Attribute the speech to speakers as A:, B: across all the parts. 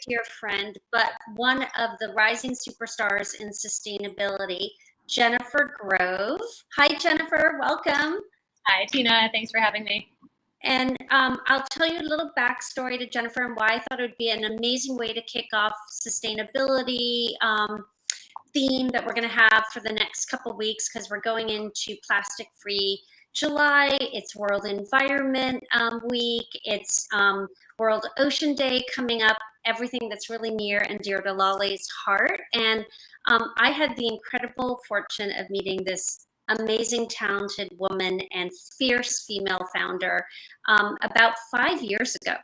A: dear friend, but one of the rising superstars in sustainability, Jennifer Grove. Hi, Jennifer. Welcome.
B: Hi, Tina. Thanks for having me.
A: And I'll tell you a little backstory to Jennifer and why I thought it would be an amazing way to kick off sustainability theme that we're going to have for the next couple weeks, because we're going into plastic-free July. It's World Environment Week. It's World Ocean Day coming up, everything that's really near and dear to Lolly's heart. And I had the incredible fortune of meeting this amazing, talented woman and fierce female founder about 5 years ago.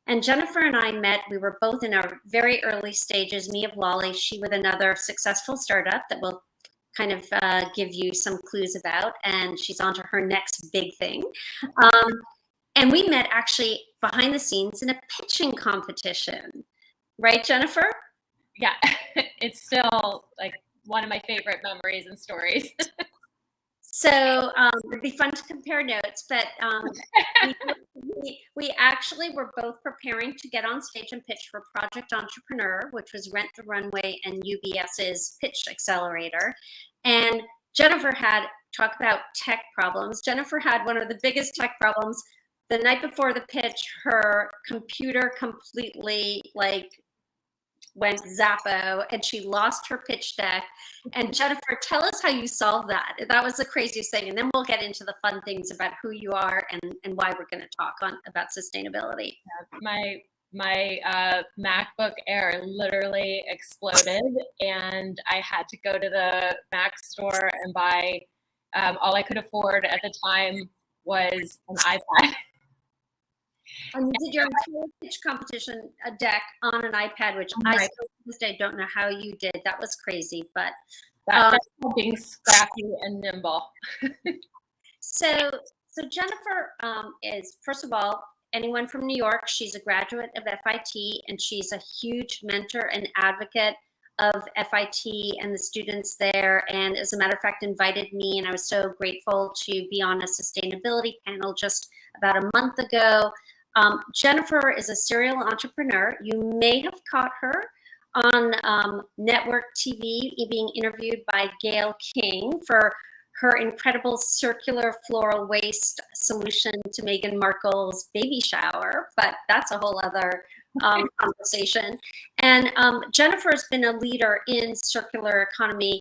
A: And Jennifer and I met, we were both in our very early stages, me of Lolly, she with another successful startup that we'll kind of give you some clues about, and she's on to her next big thing. And we met actually behind the scenes in a pitching competition. Right, Jennifer?
B: Yeah, it's still like one of my favorite memories and stories.
A: So it'd be fun to compare notes, but we actually were both preparing to get on stage and pitch for Project Entrepreneur, which was Rent the Runway and UBS's Pitch Accelerator. And Jennifer had, talk about tech problems, Jennifer had one of the biggest tech problems. The night before the pitch, her computer completely went Zappo and she lost her pitch deck. And Jennifer, tell us how you solved that. That was the craziest thing. And then we'll get into the fun things about who you are and why we're going to talk about sustainability.
B: My MacBook Air literally exploded, and I had to go to the Mac store and buy, all I could afford at the time was an iPad.
A: And you did your entire pitch competition deck on an iPad, which I still to this day don't know how you did. That was crazy, but
B: that's being scrappy and nimble.
A: So Jennifer is, first of all, anyone from New York. She's a graduate of FIT, and she's a huge mentor and advocate of FIT and the students there. And as a matter of fact, invited me, and I was so grateful to be on a sustainability panel just about a month ago. Jennifer is a serial entrepreneur. You may have caught her on network TV being interviewed by Gayle King for her incredible circular floral waste solution to Meghan Markle's baby shower, but that's a whole other conversation. And Jennifer has been a leader in circular economy,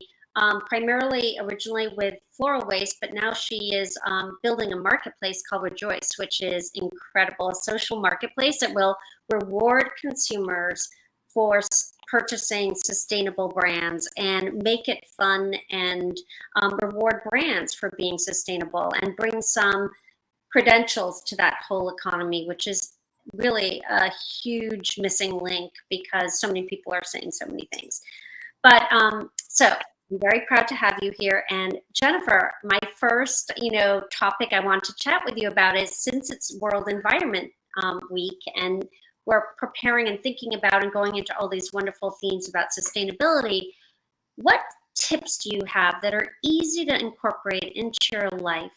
A: primarily originally with floral waste, but now she is building a marketplace called Rejoice, which is incredible, a social marketplace that will reward consumers for purchasing sustainable brands and make it fun and reward brands for being sustainable and bring some credentials to that whole economy, which is really a huge missing link because so many people are saying so many things. But so I'm very proud to have you here. And Jennifer, my first, topic I want to chat with you about is, since it's World Environment Week and we're preparing and thinking about and going into all these wonderful themes about sustainability, what tips do you have that are easy to incorporate into your life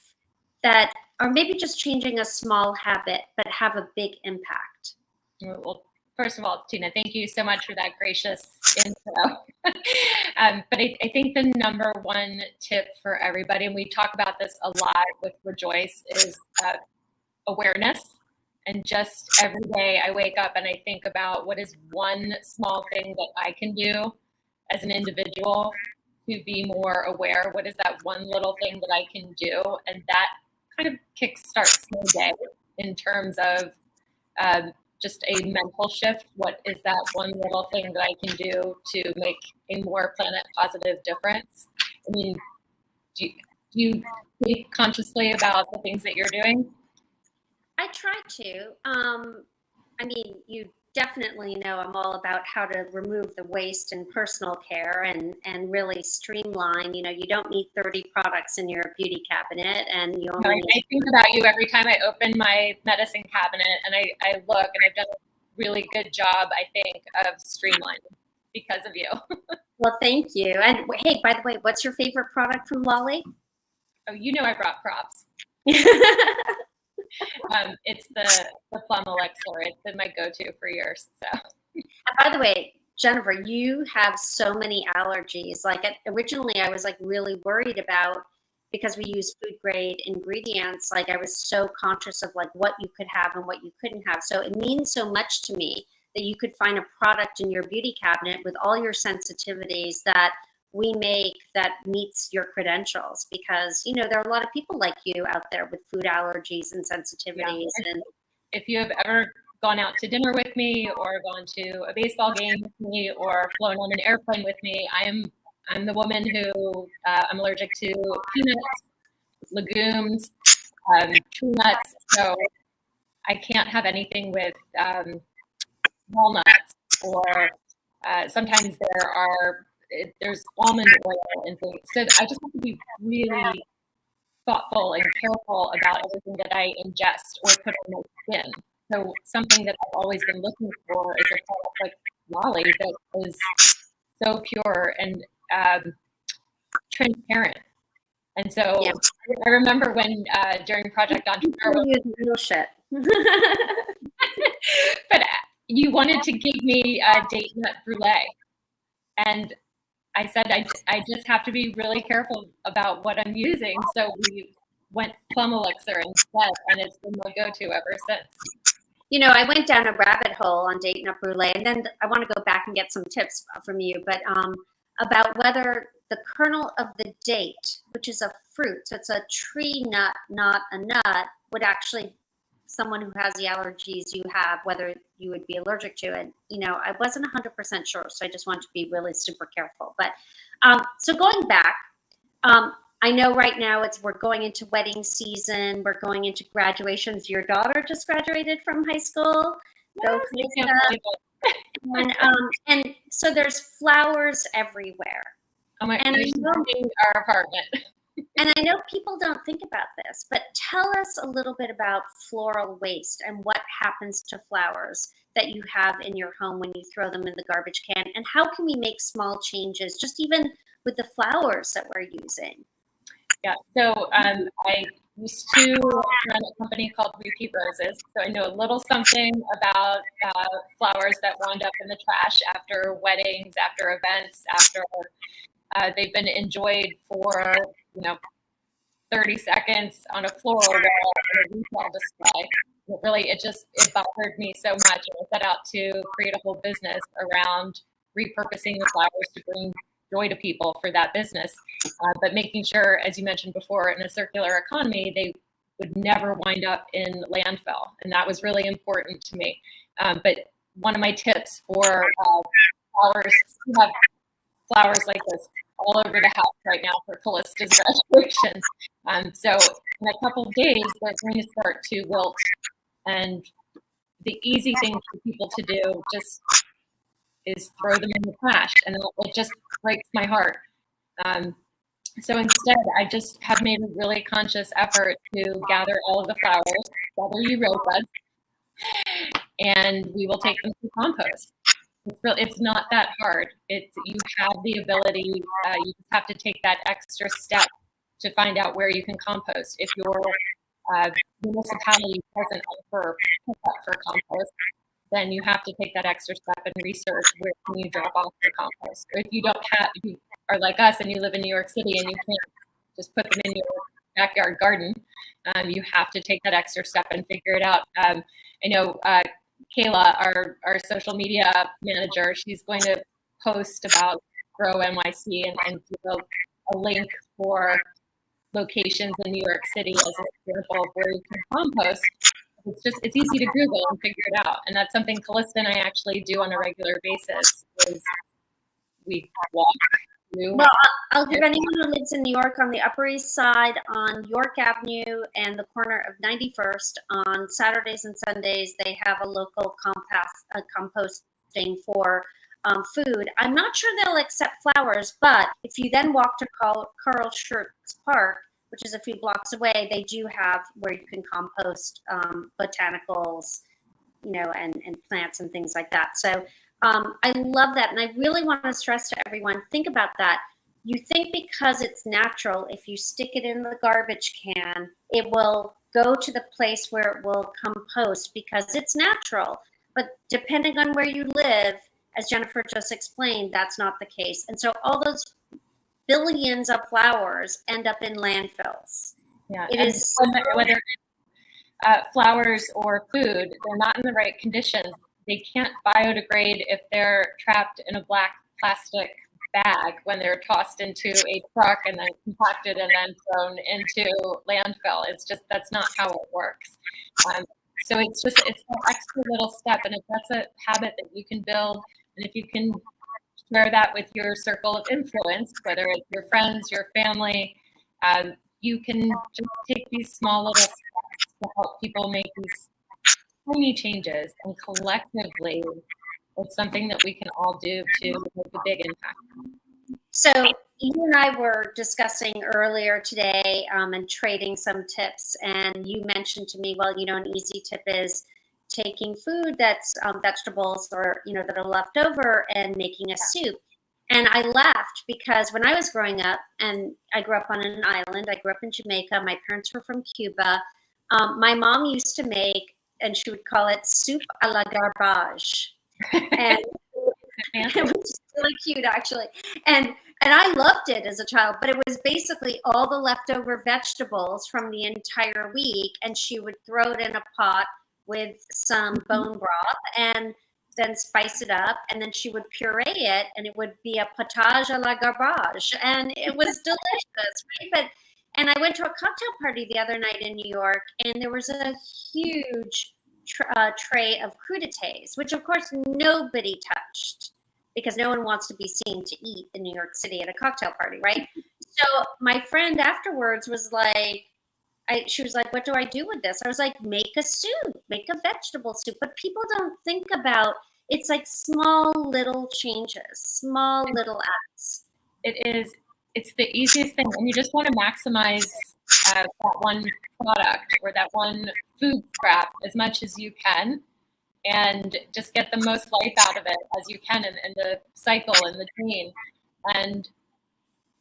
A: that are maybe just changing a small habit but have a big impact?
B: Well, first of all, Tina, thank you so much for that gracious intro. But I think the number one tip for everybody, and we talk about this a lot with Rejoice, is awareness. And just every day I wake up and I think about what is one small thing that I can do as an individual to be more aware. What is that one little thing that I can do? And that kind of kickstarts my day in terms of just a mental shift. What is that one little thing that I can do to make a more planet positive difference? I mean, do you think consciously about the things that you're doing?
A: I try to. I mean, you definitely know I'm all about how to remove the waste in personal care and really streamline. You don't need 30 products in your beauty cabinet, and you only.
B: I think about you every time I open my medicine cabinet, and I look, and I've done a really good job, I think, of streamlining because of you.
A: Well, thank you. And hey, by the way, what's your favorite product from Lolly?
B: Oh, I brought props. It's the Plum Elixir. It's been my go-to for years. So
A: By the way, Jennifer, you have so many allergies. Like originally I was like really worried about, because we use food grade ingredients, like I was so conscious of like what you could have and what you couldn't have. So it means so much to me that you could find a product in your beauty cabinet with all your sensitivities that we make that meets your credentials, because you know there are a lot of people like you out there with food allergies and sensitivities.
B: Yeah.
A: And
B: if you have ever gone out to dinner with me or gone to a baseball game with me or flown on an airplane with me, I'm the woman who I'm allergic to peanuts, legumes, tree nuts. So I can't have anything with walnuts, or sometimes there's almond oil and things. So I just have to be really thoughtful and careful about everything that I ingest or put on my skin. So something that I've always been looking for is a product like Lolly that is so pure and transparent. And so
A: yeah,
B: I remember when during Project Entrepreneur,
A: real shit.
B: but you wanted to give me a date nut brulee, and I said I just have to be really careful about what I'm using. So we went plum elixir instead, and it's been my go-to ever since.
A: You know, I went down a rabbit hole on date nut brulee, and then I want to go back and get some tips from you, but about whether the kernel of the date, which is a fruit, so it's a tree nut, not a nut, would actually, someone who has the allergies you have, whether you would be allergic to it. You know, I wasn't 100% sure, so I just wanted to be really super careful. But so going back, I know right now we're going into wedding season. We're going into graduations. Your daughter just graduated from high school.
B: Yes,
A: And so there's flowers everywhere.
B: Oh my gosh, our apartment.
A: And I know people don't think about this, but tell us a little bit about floral waste and what happens to flowers that you have in your home when you throw them in the garbage can, and how can we make small changes, just even with the flowers that we're using?
B: Yeah, so I used to run a company called Repeat Roses, so I know a little something about flowers that wound up in the trash after weddings, after events, after they've been enjoyed for 30 seconds on a floral wall in a retail display. It bothered me so much, and I set out to create a whole business around repurposing the flowers to bring joy to people for that business, but making sure, as you mentioned before, in a circular economy, they would never wind up in landfill, and that was really important to me. But one of my tips for flowers, we have flowers like this all over the house right now for Callista's graduation. So in a couple of days, they're going to start to wilt, and the easy thing for people to do just is throw them in the trash, and it just breaks my heart. So instead, I just have made a really conscious effort to gather all of the flowers, gather you rosebuds, and we will take them to compost. It's not that hard. You have the ability. You just have to take that extra step to find out where you can compost. If your municipality doesn't offer pickup for compost, then you have to take that extra step and research where can you drop off your compost. Or if you are like us and you live in New York City and you can't just put them in your backyard garden, you have to take that extra step and figure it out. I know Kayla, our social media manager, she's going to post about Grow NYC and give a link for locations in New York City as an example of where you can compost. It's easy to Google and figure it out. And that's something Callista and I actually do on a regular basis, is we walk through.
A: Well, I'll give anyone who lives in New York on the Upper East Side on York Avenue and the corner of 91st on Saturdays and Sundays, they have a local composting for food. I'm not sure they'll accept flowers, but if you then walk to Carl Schurz Park, which is a few blocks away, they do have where you can compost botanicals, and plants and things like that. So I love that. And I really want to stress to everyone, think about that. You think because it's natural, if you stick it in the garbage can, it will go to the place where it will compost because it's natural. But depending on where you live, as Jennifer just explained, that's not the case. And so all those billions of flowers end up in landfills.
B: Yeah,
A: It
B: and
A: is
B: whether flowers or food, they're not in the right conditions. They can't biodegrade if they're trapped in a black plastic bag when they're tossed into a truck and then compacted and then thrown into landfill. It's just, that's not how it works. So it's an extra little step, and if that's a habit that you can build, and if you can share that with your circle of influence, whether it's your friends, your family, you can just take these small little steps to help people make these tiny changes, and collectively, it's something that we can all do to make a big impact.
A: So you and I were discussing earlier today and trading some tips, and you mentioned to me, well, an easy tip is taking food that's vegetables or that are left over and making a soup. And I laughed because when I was growing up, and I grew up on an island, I grew up in Jamaica. My parents were from Cuba. My mom used to make, and she would call it soup à la garbage, and it was really cute actually. And I loved it as a child, but it was basically all the leftover vegetables from the entire week, and she would throw it in a pot with some bone broth and then spice it up, and then she would puree it, and it would be a potage à la garbage, and it was delicious, right? And I went to a cocktail party the other night in New York, and there was a huge tray of crudités, which of course nobody touched because no one wants to be seen to eat in New York City at a cocktail party, right? So my friend afterwards was like, she was like, what do I do with this? I was like, make a soup, make a vegetable soup. But people don't think about, it's like small little changes, small little acts.
B: It's the easiest thing, and you just want to maximize that one product or that one food scrap as much as you can, and just get the most life out of it as you can in the cycle and the chain, and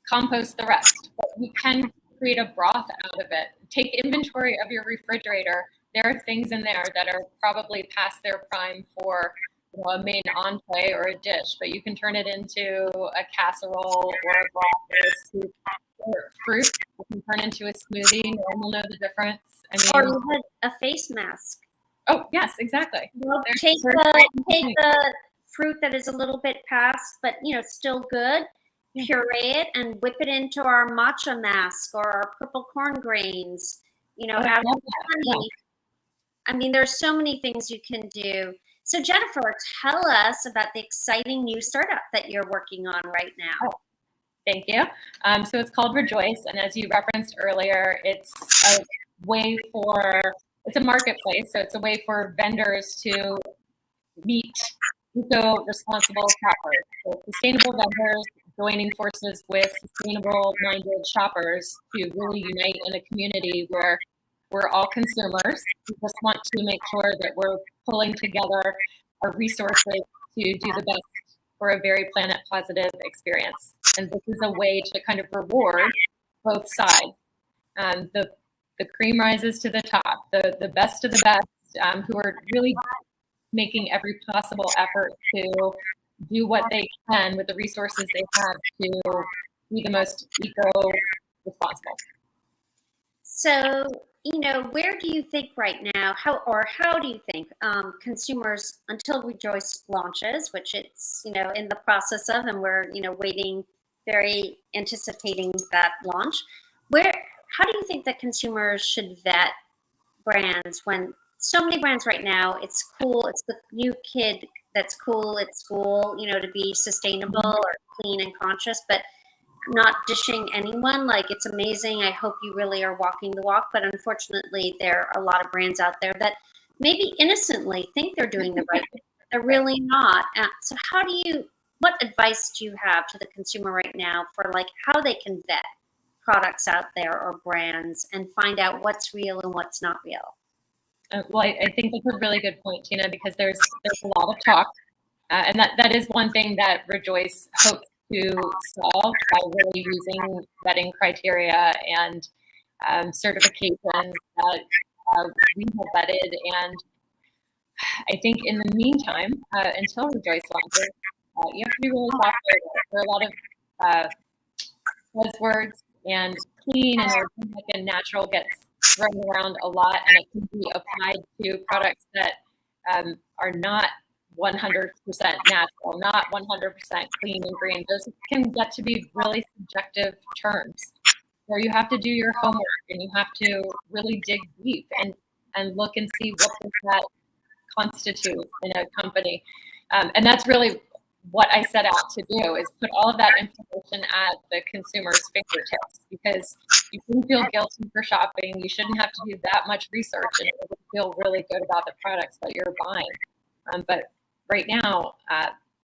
B: compost the rest. But you can create a broth out of it. Take inventory of your refrigerator. There are things in there that are probably past their prime for a main entree or a dish, but you can turn it into a casserole or a broth or a soup. Or fruit you can turn into a smoothie. No one will know the difference.
A: Or even a face mask.
B: Oh, yes, exactly.
A: Well, take the fruit that is a little bit past, but still good. Puree it and whip it into our matcha mask or our purple corn grains. Add honey. I mean, there's so many things you can do. So Jennifer, tell us about the exciting new startup that you're working on right now.
B: Oh, thank you. So it's called Rejoice, and as you referenced earlier, it's a way it's a marketplace, so it's a way for vendors to meet eco-responsible shoppers. So sustainable vendors joining forces with sustainable-minded shoppers to really unite in a community where we're all consumers. We just want to make sure that we're pulling together our resources to do the best for a very planet-positive experience. And this is a way to kind of reward both sides. The cream rises to the top, the best of the best, who are really making every possible effort to do what they can with the resources they have to be the most eco-responsible.
A: So, where do you think right now, how do you think consumers, until Rejoice launches, which it's, in the process of, and we're, waiting, very anticipating that launch, how do you think that consumers should vet brands when so many brands right now, it's cool, it's the new kid that's cool at school, to be sustainable or clean and conscious, but not dishing anyone. Like, it's amazing. I hope you really are walking the walk. But unfortunately, there are a lot of brands out there that maybe innocently think they're doing the right thing, but they're really not. So what advice do you have to the consumer right now for how they can vet products out there or brands and find out what's real and what's not real?
B: Well, I think that's a really good point, Tina, because there's a lot of talk, and that is one thing that Rejoice hopes to solve by really using vetting criteria and certifications that we have vetted and I think in the meantime, until Rejoice launches, you have to be really thoughtful. There are a lot of buzzwords, and clean and organic and natural gets thrown around a lot, and it can be applied to products that are not 100% natural, not 100% clean and green. Those can get to be really subjective terms. So you have to do your homework, and you have to really dig deep and look and see what does that constitute in a company. And that's really what I set out to do, is put all of that information at the consumer's fingertips, because you shouldn't feel guilty for shopping. You shouldn't have to do that much research and feel really good about the products that you're buying. But right now,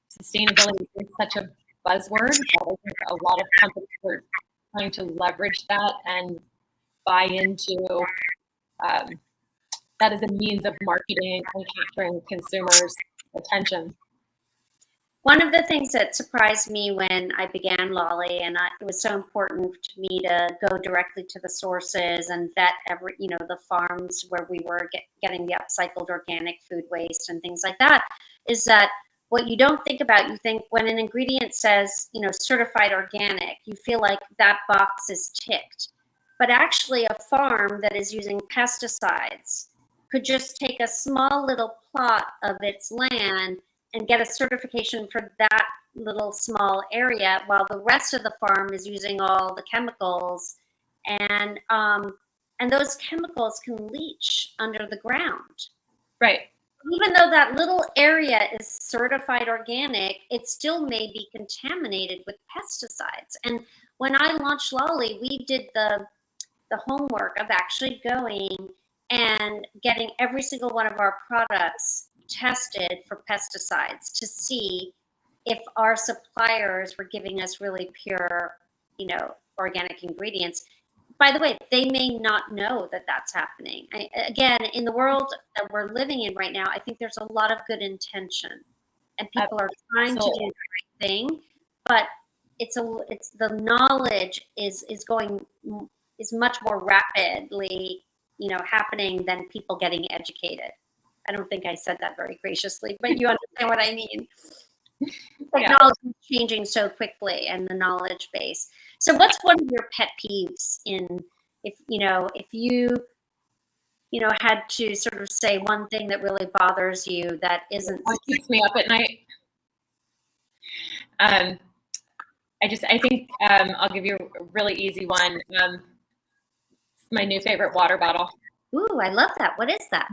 B: sustainability is such a buzzword that I think a lot of companies are trying to leverage that and buy into that as a means of marketing and capturing consumers' attention.
A: One of the things that surprised me when I began Lolly, and it was so important to me to go directly to the sources and vet the farms where we were getting the upcycled organic food waste and things like that, is that what you don't think about, you think when an ingredient says, certified organic, you feel like that box is ticked. But actually a farm that is using pesticides could just take a small little plot of its land and get a certification for that little small area, while the rest of the farm is using all the chemicals, and those chemicals can leach under the ground.
B: Right.
A: Even though that little area is certified organic, it still may be contaminated with pesticides. And when I launched Lolly, we did the homework of actually going and getting every single one of our products tested for pesticides to see if our suppliers were giving us really pure, organic ingredients. By the way, they may not know that that's happening. Again, in the world that we're living in right now, I think there's a lot of good intention, and people are trying to do the right thing, but it's the knowledge is much more rapidly, happening than people getting educated. I don't think I said that very graciously, but you understand what I mean. Technology is changing so quickly, and the knowledge base. So what's one of your pet peeves if you had to sort of say one thing that really bothers you that isn't
B: what keeps me up at night? I think I'll give you a really easy one. My new favorite water bottle.
A: Ooh, I love that. What is that?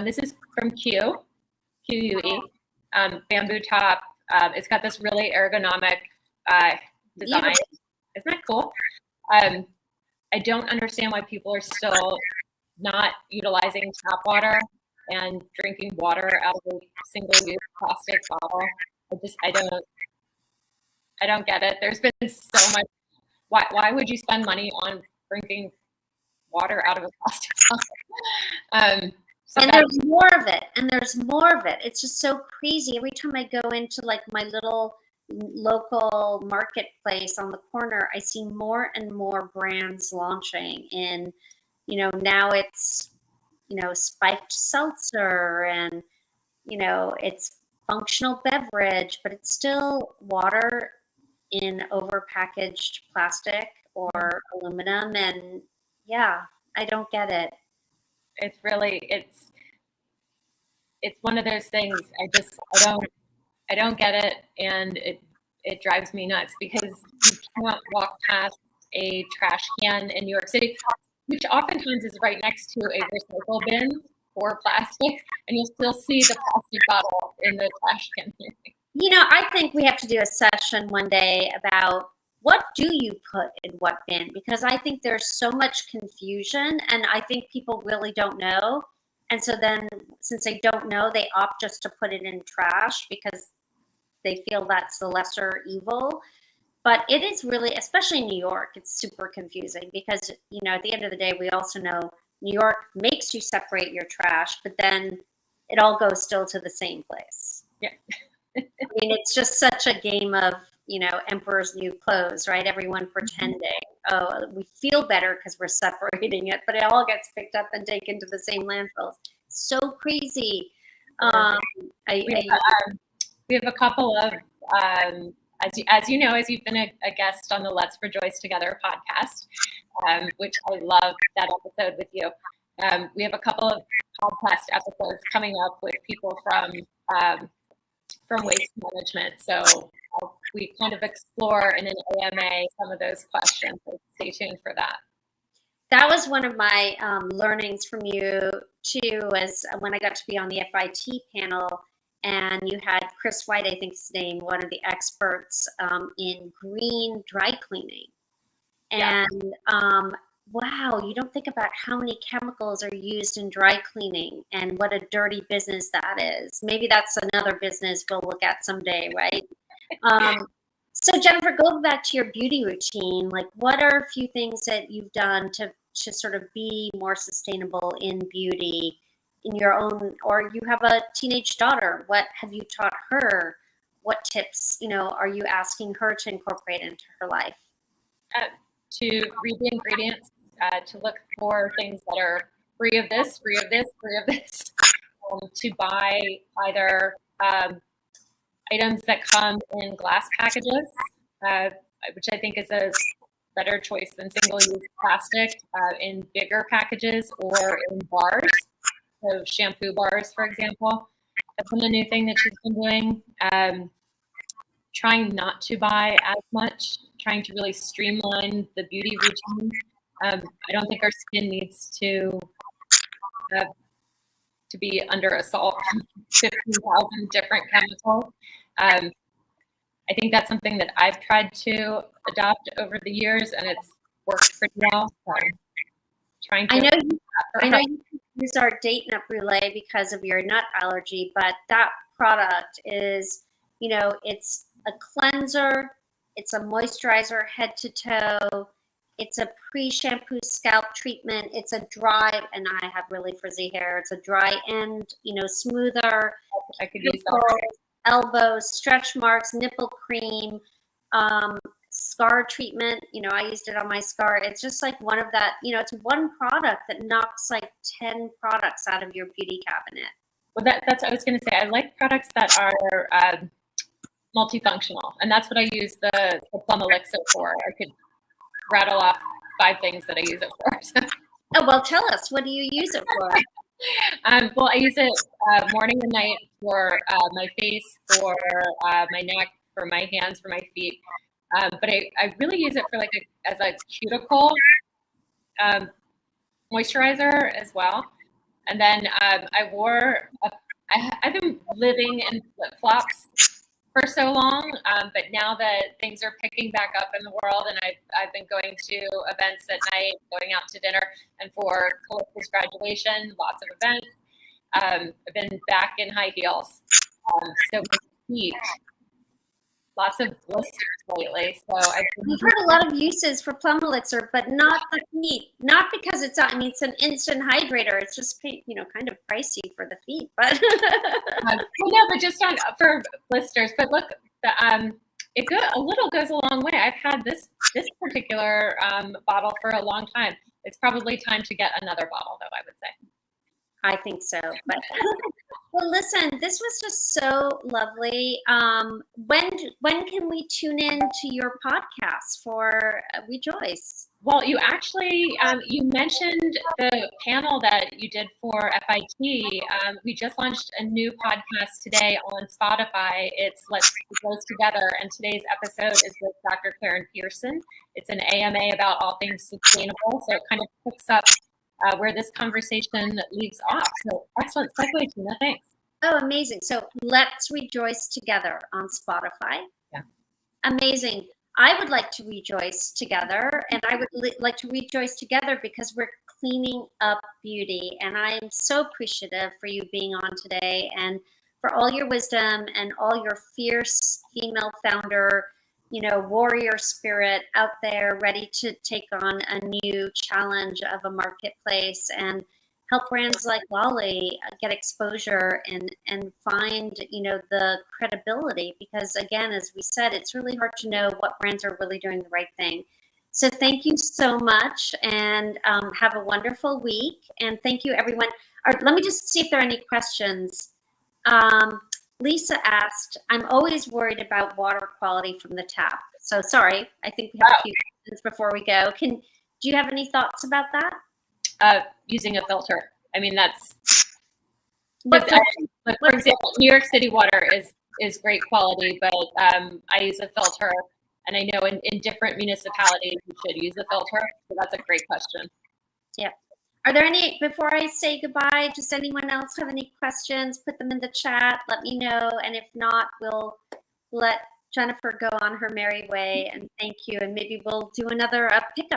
B: This is from QUE, bamboo top. It's got this really ergonomic design. Isn't that cool? I don't understand why people are still not utilizing tap water and drinking water out of a single-use plastic bottle. I don't get it. There's been so much. Why would you spend money on drinking water out of a plastic bottle?
A: And there's more of it, and there's more of it. It's just so crazy. Every time I go into like my little local marketplace on the corner, I see more and more brands launching in, now it's, spiked seltzer, and, it's functional beverage, but it's still water in overpackaged plastic or aluminum. And yeah, I don't get it.
B: It's really, it's one of those things. I don't get it, and it drives me nuts, because you cannot walk past a trash can in New York City, which oftentimes is right next to a recycle bin for plastic, and you'll still see the plastic bottle in the trash can.
A: I think we have to do a session one day about what do you put in what bin, because I think there's so much confusion, and I think people really don't know. And so then, since they don't know, they opt just to put it in trash because they feel that's the lesser evil. But it is really, especially in New York, it's super confusing, because, at the end of the day, we also know New York makes you separate your trash, but then it all goes still to the same place.
B: Yeah.
A: I mean, it's just such a game of, emperor's new clothes, right? Everyone pretending, oh, we feel better because we're separating it, but it all gets picked up and taken to the same landfills. So crazy. I,
B: We
A: I
B: we have a couple of, as you know, as you've been a guest on the Let's Rejoice Together podcast, which I love that episode with you. We have a couple of podcast episodes coming up with people from waste management. So we kind of explore in an AMA some of those questions. So stay tuned for that.
A: That was one of my learnings from you too, as when I got to be on the FIT panel, and you had Chris White, I think his name, one of the experts in green dry cleaning. And wow, you don't think about how many chemicals are used in dry cleaning and what a dirty business that is. Maybe that's another business we'll look at someday, right? So Jennifer, go back to your beauty routine. Like, what are a few things that you've done to sort of be more sustainable in beauty in your own, or you have a teenage daughter. What have you taught her? What tips, are you asking her to incorporate into her life?
B: To read the ingredients, to look for things that are free of this, free of this, free of this, to buy either items that come in glass packages, which I think is a better choice than single-use plastic, in bigger packages or in bars. So shampoo bars, for example. That's been a new thing that she's been doing. Trying not to buy as much, trying to really streamline the beauty routine. I don't think our skin needs to be under assault from 15,000 different chemicals. I think that's something that I've tried to adopt over the years, and it's worked pretty well. So trying to.
A: I know you use our date nut brulee because of your nut allergy, but that product is, it's a cleanser, it's a moisturizer head to toe, it's a pre-shampoo scalp treatment, it's a dry, and I have really frizzy hair, it's a dry end, smoother.
B: I could use that.
A: Elbows, stretch marks, nipple cream, scar treatment. I used it on my scar. It's just like one of that, it's one product that knocks like 10 products out of your beauty cabinet.
B: Well, that's what I was going to say. I like products that are multifunctional, and that's what I use the Plum Elixir for. I could rattle off 5 things that I use it for.
A: Oh, well, tell us, what do you use it for?
B: Well, I use it morning and night for my face, for my neck, for my hands, for my feet. But I really use it for as a cuticle moisturizer as well. And then I've been living in flip-flops for so long, but now that things are picking back up in the world, and I've been going to events at night, going out to dinner, and for Callista's graduation, lots of events. I've been back in high heels, so my feet, lots of blisters lately. So
A: we've heard a lot of uses for Plum Elixir, but not the feet. Not because it's an instant hydrator. It's just kind of pricey for the feet, but
B: no, but just for blisters. But look, a little goes a long way. I've had this particular bottle for a long time. It's probably time to get another bottle, though, I would say.
A: I think so. But well, listen, this was just so lovely. When can we tune in to your podcast for Rejoice?
B: Well, you actually you mentioned the panel that you did for FIT. We just launched a new podcast today on Spotify. It's Let's Rejoice Together, and today's episode is with Dr. Karen Pearson. It's an AMA about all things sustainable, so it kind of picks up where this conversation leaves off. So excellent segue, Tina. Thanks.
A: Oh, amazing. So Let's Rejoice Together on Spotify.
B: Yeah.
A: Amazing. I would like to rejoice together, and I would like to rejoice together because we're cleaning up beauty. And I am so appreciative for you being on today and for all your wisdom and all your fierce female founder, warrior spirit out there ready to take on a new challenge of a marketplace and help brands like Lolly get exposure and find, the credibility, because again, as we said, it's really hard to know what brands are really doing the right thing. So thank you so much, and have a wonderful week. And thank you, everyone. Let me just see if there are any questions. Lisa asked, I'm always worried about water quality from the tap. So sorry, I think we have a few questions before we go. Do you have any thoughts about that?
B: Using a filter. I mean, that's,
A: What
B: for example, New York City water is great quality, but I use a filter, and I know in different municipalities you should use a filter. So that's a great question.
A: Yeah. Are there any, before I say goodbye, does anyone else have any questions? Put them in the chat, let me know. And if not, we'll let Jennifer go on her merry way. And thank you. And maybe we'll do another pickup